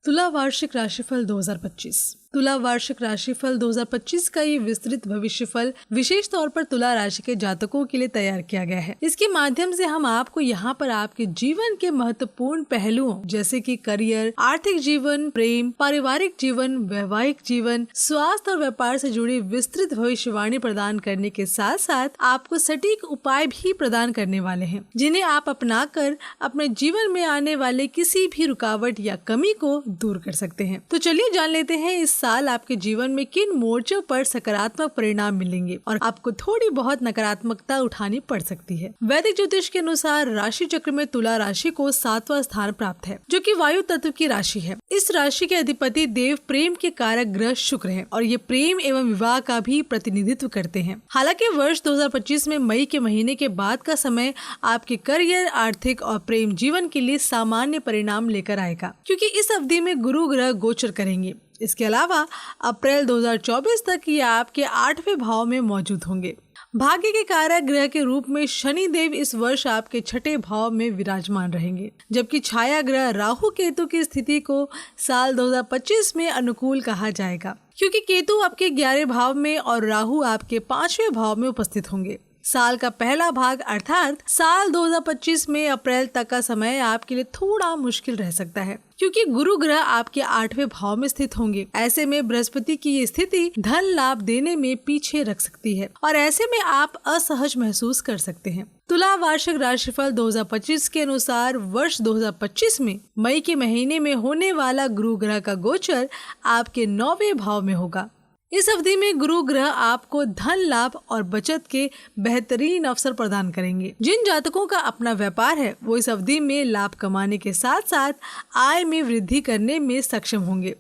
तुला वार्षिक राशिफल 2025। तुला वार्षिक राशिफल 2025 का ये विस्तृत भविष्यफल विशेष तौर पर तुला राशि के जातकों के लिए तैयार किया गया है। इसके माध्यम से हम आपको यहाँ पर आपके जीवन के महत्वपूर्ण पहलुओं जैसे कि करियर, आर्थिक जीवन, प्रेम, पारिवारिक जीवन, वैवाहिक जीवन, स्वास्थ्य और व्यापार से जुड़ी विस्तृत भविष्यवाणी प्रदान करने के साथ साथ आपको सटीक उपाय भी प्रदान करने वाले हैं, जिन्हें आप अपनाकर अपने जीवन में आने वाले किसी भी रुकावट या कमी को दूर कर सकते हैं। तो चलिए जान लेते हैं इस साल आपके जीवन में किन मोर्चों पर सकारात्मक परिणाम मिलेंगे और आपको थोड़ी बहुत नकारात्मकता उठानी पड़ सकती है। वैदिक ज्योतिष के अनुसार राशि चक्र में तुला राशि को 7वां स्थान प्राप्त है, जो कि वायु तत्व की राशि है। इस राशि के अधिपति देव प्रेम के कारक ग्रह शुक्र है और ये प्रेम एवं विवाह का भी प्रतिनिधित्व करते हैं। हालांकि वर्ष 2025 में मई के महीने के बाद का समय आपके करियर, आर्थिक और प्रेम जीवन के लिए सामान्य परिणाम लेकर आएगा, क्योंकि इस अवधि में गुरु ग्रह गोचर करेंगे। इसके अलावा अप्रैल 2024 तक ये आपके 8वें भाव में मौजूद होंगे। भाग्य के कारक ग्रह के रूप में शनि देव इस वर्ष आपके 6ठे भाव में विराजमान रहेंगे, जबकि छाया ग्रह राहु केतु की स्थिति को साल 2025 में अनुकूल कहा जाएगा, क्योंकि केतु आपके 11वें भाव में और राहु आपके 5वें भाव में उपस्थित होंगे। साल का पहला भाग अर्थात साल 2025 में अप्रैल तक का समय आपके लिए थोड़ा मुश्किल रह सकता है, क्योंकि गुरु ग्रह आपके 8वें भाव में स्थित होंगे। ऐसे में बृहस्पति की ये स्थिति धन लाभ देने में पीछे रख सकती है और ऐसे में आप असहज महसूस कर सकते हैं। तुला वार्षिक राशिफल 2025 के अनुसार वर्ष 2025 में मई के महीने में होने वाला गुरु ग्रह का गोचर आपके 9वें भाव में होगा। इस अवधि में गुरु ग्रह आपको धन लाभ और बचत के बेहतरीन अवसर प्रदान करेंगे। जिन जातकों का अपना व्यापार है वो इस अवधि में लाभ कमाने के साथ साथ आय में वृद्धि करने में सक्षम होंगे।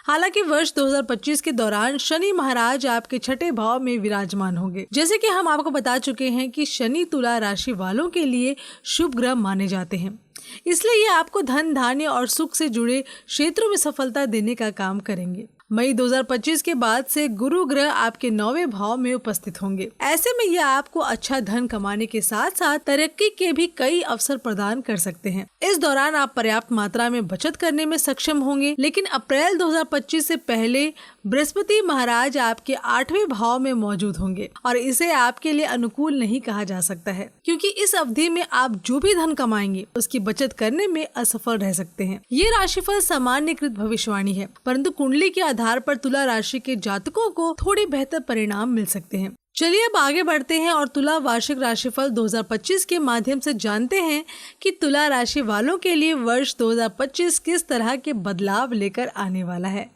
हालांकि वर्ष 2025 के दौरान शनि महाराज आपके 6ठे भाव में विराजमान होंगे। जैसे कि हम आपको बता चुके हैं कि शनि तुला राशि वालों के लिए शुभ ग्रह माने जाते हैं, इसलिए ये आपको धन, धान्य और सुख से जुड़े क्षेत्रों में सफलता देने का काम करेंगे। मई 2025 के बाद से गुरु ग्रह आपके 9वें भाव में उपस्थित होंगे। ऐसे में यह आपको अच्छा धन कमाने के साथ साथ तरक्की के भी कई अवसर प्रदान कर सकते हैं। इस दौरान आप पर्याप्त मात्रा में बचत करने में सक्षम होंगे, लेकिन अप्रैल 2025 से पहले बृहस्पति महाराज आपके 8वें भाव में मौजूद होंगे और इसे आपके लिए अनुकूल नहीं कहा जा सकता है, क्योंकि इस अवधि में आप जो भी धन कमाएंगे उसकी बचत करने में असफल रह सकते हैं। ये राशिफल सामान्यकृत भविष्यवाणी है, परंतु कुंडली के आधार पर तुला राशि के जातकों को थोड़े बेहतर परिणाम मिल सकते हैं। चलिए अब आगे बढ़ते हैं और तुला वार्षिक राशिफल 2025 के माध्यम से जानते हैं कि तुला राशि वालों के लिए वर्ष 2025 किस तरह के बदलाव लेकर आने वाला है।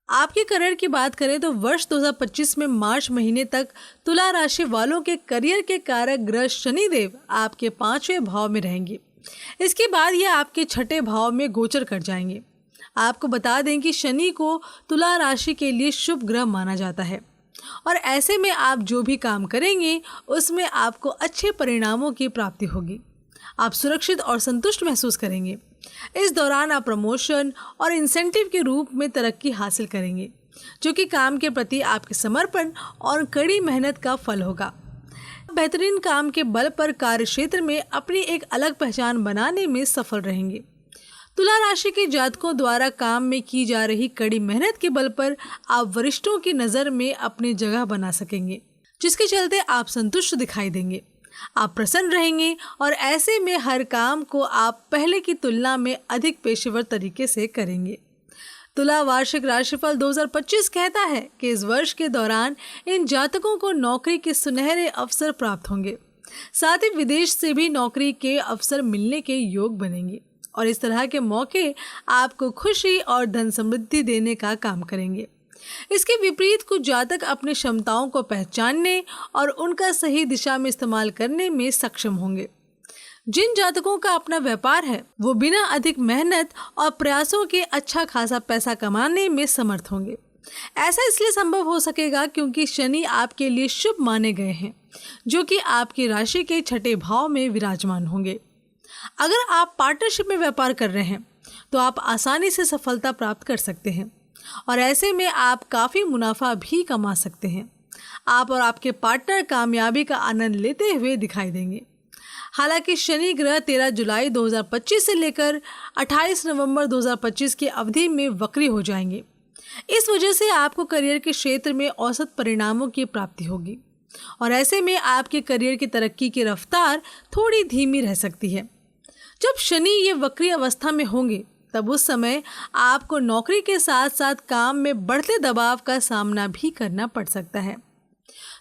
आपके करियर की बात करें तो वर्ष 2025 में मार्च महीने तक तुला राशि वालों के करियर के कारक ग्रह शनिदेव आपके 5वें भाव में रहेंगे। इसके बाद ये आपके 6ठे भाव में गोचर कर जाएंगे। आपको बता दें कि शनि को तुला राशि के लिए शुभ ग्रह माना जाता है और ऐसे में आप जो भी काम करेंगे उसमें आपको अच्छे परिणामों की प्राप्ति होगी। आप सुरक्षित और संतुष्ट महसूस करेंगे। इस दौरान आप प्रमोशन और इंसेंटिव के रूप में तरक्की हासिल करेंगे, जो कि काम के प्रति आपके समर्पण और कड़ी मेहनत का फल होगा। बेहतरीन काम के बल पर कार्य क्षेत्र में अपनी एक अलग पहचान बनाने में सफल रहेंगे। तुला राशि के जातकों द्वारा काम में की जा रही कड़ी मेहनत के बल पर आप वरिष्ठों की नज़र में अपनी जगह बना सकेंगे, जिसके चलते आप संतुष्ट दिखाई देंगे। आप प्रसन्न रहेंगे और ऐसे में हर काम को आप पहले की तुलना में अधिक पेशेवर तरीके से करेंगे। तुला वार्षिक राशिफल 2025 कहता है कि इस वर्ष के दौरान इन जातकों को नौकरी के सुनहरे अवसर प्राप्त होंगे, साथ ही विदेश से भी नौकरी के अवसर मिलने के योग बनेंगे और इस तरह के मौके आपको खुशी और धन समृद्धि देने का काम करेंगे। इसके विपरीत कुछ जातक अपनी क्षमताओं को पहचानने और उनका सही दिशा में इस्तेमाल करने में सक्षम होंगे। जिन जातकों का अपना व्यापार है वो बिना अधिक मेहनत और प्रयासों के अच्छा खासा पैसा कमाने में समर्थ होंगे। ऐसा इसलिए संभव हो सकेगा क्योंकि शनि आपके लिए शुभ माने गए हैं, जो कि आपकी राशि के 6ठे भाव में विराजमान होंगे। अगर आप पार्टनरशिप में व्यापार कर रहे हैं तो आप आसानी से सफलता प्राप्त कर सकते हैं और ऐसे में आप काफ़ी मुनाफा भी कमा सकते हैं। आप और आपके पार्टनर कामयाबी का आनंद लेते हुए दिखाई देंगे। हालांकि शनि ग्रह 13 जुलाई 2025 से लेकर 28 नवंबर 2025 की अवधि में वक्री हो जाएंगे। इस वजह से आपको करियर के क्षेत्र में औसत परिणामों की प्राप्ति होगी और ऐसे में आपके करियर की तरक्की की रफ्तार थोड़ी धीमी रह सकती है। जब शनि ये वक्री अवस्था में होंगे तब उस समय आपको नौकरी के साथ साथ काम में बढ़ते दबाव का सामना भी करना पड़ सकता है।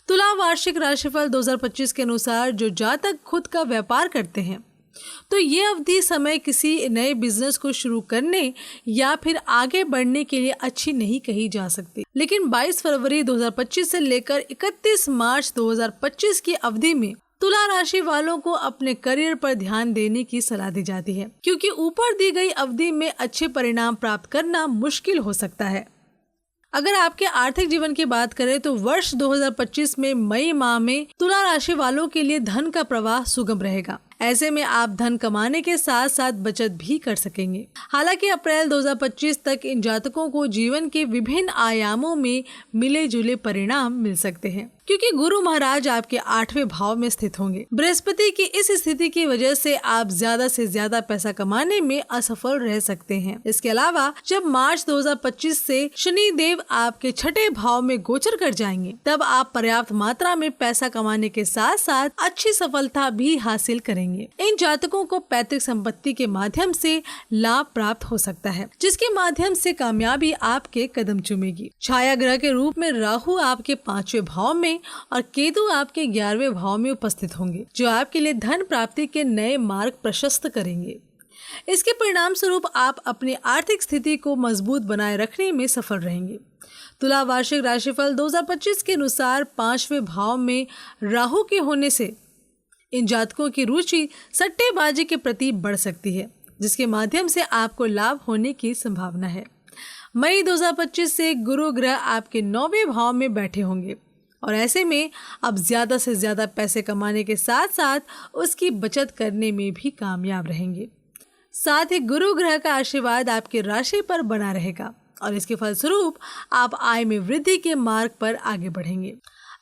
तुला वार्षिक राशिफल 2025 के अनुसार जो जातक खुद का व्यापार करते हैं तो ये अवधि समय किसी नए बिजनेस को शुरू करने या फिर आगे बढ़ने के लिए अच्छी नहीं कही जा सकती। लेकिन 22 फरवरी 2025 से लेकर 31 मार्च 2025 की अवधि में तुला राशि वालों को अपने करियर पर ध्यान देने की सलाह दी जाती है, क्योंकि ऊपर दी गई अवधि में अच्छे परिणाम प्राप्त करना मुश्किल हो सकता है। अगर आपके आर्थिक जीवन की बात करें तो वर्ष 2025 में मई माह में तुला राशि वालों के लिए धन का प्रवाह सुगम रहेगा। ऐसे में आप धन कमाने के साथ साथ बचत भी कर सकेंगे। हालांकि अप्रैल 2025 तक इन जातकों को जीवन के विभिन्न आयामों में मिले जुले परिणाम मिल सकते हैं, क्योंकि गुरु महाराज आपके 8वें भाव में स्थित होंगे। बृहस्पति की इस स्थिति की वजह से आप ज्यादा से ज्यादा पैसा कमाने में असफल रह सकते हैं। इसके अलावा जब मार्च 2025 से शनि देव आपके 6ठे भाव में गोचर कर जाएंगे तब आप पर्याप्त मात्रा में पैसा कमाने के साथ साथ अच्छी सफलता भी हासिल करेंगे। इन जातकों को पैतृक संपत्ति के माध्यम से लाभ प्राप्त हो सकता है, जिसके माध्यम से कामयाबी आपके कदम चूमेगी। छाया ग्रह के रूप में राहु आपके 5वें भाव में और केतु आपके 11वें भाव में उपस्थित होंगे, जो आपके लिए धन प्राप्ति के नए मार्ग प्रशस्त करेंगे। इसके परिणाम स्वरूप आप अपनी आर्थिक स्थिति को मजबूत बनाए रखने में सफल रहेंगे। तुला वार्षिक राशिफल 2025 के अनुसार 5वें भाव में राहु के होने से इन जातकों की रुचि सट्टेबाजी के प्रति बढ़ सकती है, जिसके माध्यम से आपको लाभ होने की संभावना है। मई 2025 से गुरु ग्रह आपके 9वें भाव में बैठे होंगे और ऐसे में आप ज्यादा से ज्यादा पैसे कमाने के साथ साथ उसकी बचत करने में भी कामयाब रहेंगे। साथ ही गुरु ग्रह का आशीर्वाद आपकी राशि पर बना रहेगा और इसके फलस्वरूप आप आय में वृद्धि के मार्ग पर आगे बढ़ेंगे।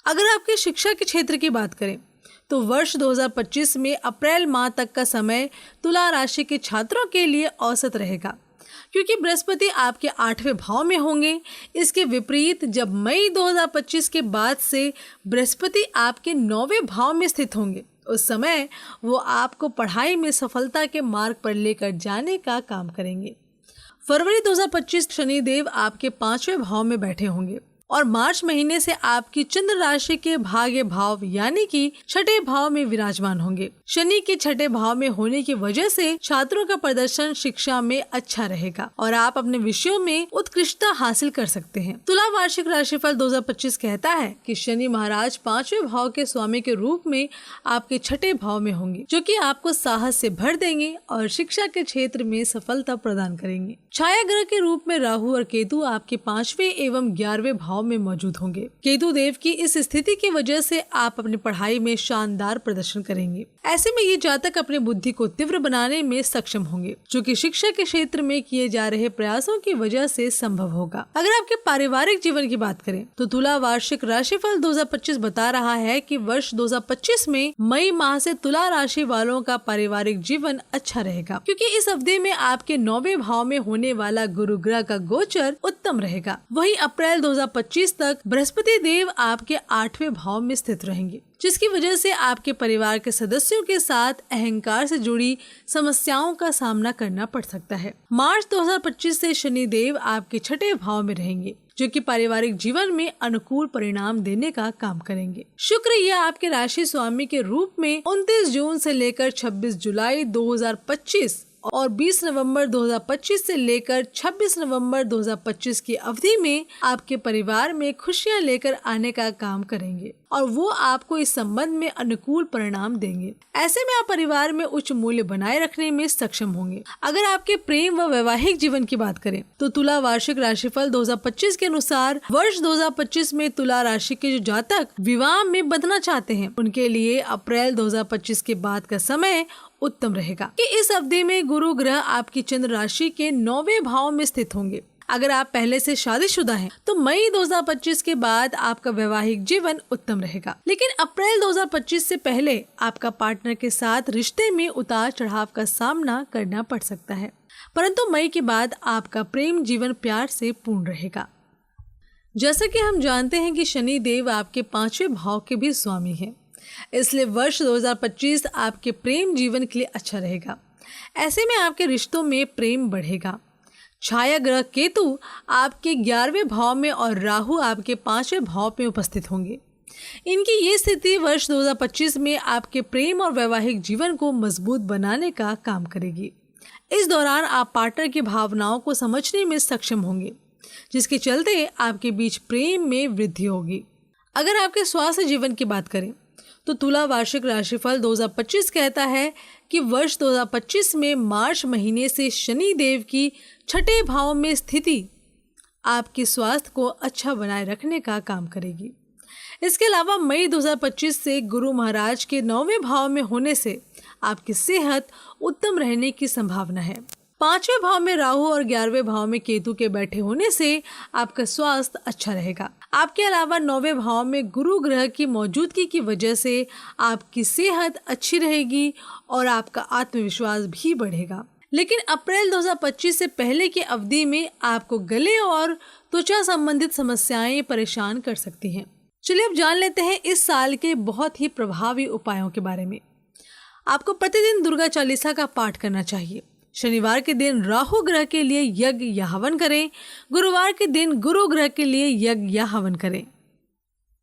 अगर आपके शिक्षा के क्षेत्र की बात करें तो वर्ष 2025 में अप्रैल माह तक का समय तुला राशि के छात्रों के औसत औसत रहेगा, क्योंकि बृहस्पति आपके 8वें भाव में होंगे। इसके विपरीत जब मई 2025 के बाद से बृहस्पति आपके 9वें भाव में स्थित होंगे, उस समय वो आपको पढ़ाई में सफलता के मार्ग पर लेकर जाने का काम करेंगे। फरवरी 2025 शनिदेव आपके 5वें भाव में बैठे होंगे और मार्च महीने से आपकी चंद्र राशि के भाग्य भाव यानी कि 6ठे भाव में विराजमान होंगे। शनि के 6ठे भाव में होने की वजह से छात्रों का प्रदर्शन शिक्षा में अच्छा रहेगा और आप अपने विषयों में उत्कृष्टता हासिल कर सकते हैं। तुला वार्षिक राशिफल 2025 कहता है कि शनि महाराज 5वें भाव के स्वामी के रूप में आपके 6ठे भाव में होंगे, जो कि आपको साहस से भर देंगे और शिक्षा के क्षेत्र में सफलता प्रदान करेंगे। छाया ग्रह के रूप में राहु और केतु आपके 5वें एवं 11वें भाव में मौजूद होंगे। केतु देव की इस स्थिति की वजह से आप अपनी पढ़ाई में शानदार प्रदर्शन करेंगे। ऐसे में ये जातक अपनी बुद्धि को तीव्र बनाने में सक्षम होंगे, जो कि शिक्षा के क्षेत्र में किए जा रहे प्रयासों की वजह से संभव होगा। अगर आपके पारिवारिक जीवन की बात करें तो तुला वार्षिक राशिफल 2025 बता रहा है कि वर्ष 2025 में मई माह से तुला राशि वालों का पारिवारिक जीवन अच्छा रहेगा, क्योंकि इस अवधि में आपके 9वें भाव में होने वाला गुरु ग्रह का गोचर उत्तम रहेगा। वहीं अप्रैल 2025 तक बृहस्पति देव आपके 8वें भाव में स्थित रहेंगे, जिसकी वजह से आपके परिवार के सदस्यों के साथ अहंकार से जुड़ी समस्याओं का सामना करना पड़ सकता है। मार्च 2025 से शनि देव आपके 6ठे भाव में रहेंगे, जो कि पारिवारिक जीवन में अनुकूल परिणाम देने का काम करेंगे। शुक्र यह आपके राशि स्वामी के रूप में 29 जून से लेकर 26 जुलाई 2025 और 20 नवंबर 2025 से लेकर 26 नवंबर 2025 की अवधि में आपके परिवार में खुशियां लेकर आने का काम करेंगे और वो आपको इस संबंध में अनुकूल परिणाम देंगे। ऐसे में आप परिवार में उच्च मूल्य बनाए रखने में सक्षम होंगे। अगर आपके प्रेम व वैवाहिक जीवन की बात करें तो तुला वार्षिक राशिफल 2025 के अनुसार वर्ष 2025 में तुला राशि के जो जातक विवाह में बंधना चाहते हैं, उनके लिए अप्रैल 2025 के बाद का समय उत्तम रहेगा कि इस अवधि में गुरु ग्रह आपकी चंद्र राशि के 9वें भाव में स्थित होंगे। अगर आप पहले से शादीशुदा हैं तो मई 2025 के बाद आपका वैवाहिक जीवन उत्तम रहेगा। लेकिन अप्रैल 2025 से पहले आपका पार्टनर के साथ रिश्ते में उतार चढ़ाव का सामना करना पड़ सकता है, परंतु मई के बाद आपका प्रेम जीवन प्यार से पूर्ण रहेगा। जैसा कि हम जानते हैं कि शनि देव आपके 5वें भाव के भी स्वामी हैं, इसलिए वर्ष 2025 आपके प्रेम जीवन के लिए अच्छा रहेगा। ऐसे में आपके रिश्तों में प्रेम बढ़ेगा। छाया ग्रह केतु आपके 11वें भाव में और राहु आपके 5वें भाव में उपस्थित होंगे। इनकी ये स्थिति वर्ष 2025 में आपके प्रेम और वैवाहिक जीवन को मजबूत बनाने का काम करेगी। इस दौरान आप पार्टनर की भावनाओं को समझने में सक्षम होंगे, जिसके चलते आपके बीच प्रेम में वृद्धि होगी। अगर आपके स्वास्थ्य जीवन की बात करें तो तुला वार्षिक राशिफल 2025 कहता है कि वर्ष 2025 में मार्च महीने से शनि देव की 6ठे भाव में स्थिति आपके स्वास्थ्य को अच्छा बनाए रखने का काम करेगी। इसके अलावा मई 2025 से गुरु महाराज के 9वें भाव में होने से आपकी सेहत उत्तम रहने की संभावना है। 5वें भाव में राहु और 11वें भाव में केतु के बैठे होने से आपका स्वास्थ्य अच्छा रहेगा। आपके अलावा 9वें भाव में गुरु ग्रह की मौजूदगी की वजह से आपकी सेहत अच्छी रहेगी और आपका आत्मविश्वास भी बढ़ेगा। लेकिन अप्रैल 2025 से पहले की अवधि में आपको गले और त्वचा संबंधित समस्याएं परेशान कर सकती हैं। चलिए अब जान लेते हैं इस साल के बहुत ही प्रभावी उपायों के बारे में। आपको प्रतिदिन दुर्गा चालीसा का पाठ करना चाहिए। शनिवार के दिन राहु ग्रह के लिए यज्ञ या हवन करें। गुरुवार के दिन गुरु ग्रह के लिए यज्ञ या हवन करें।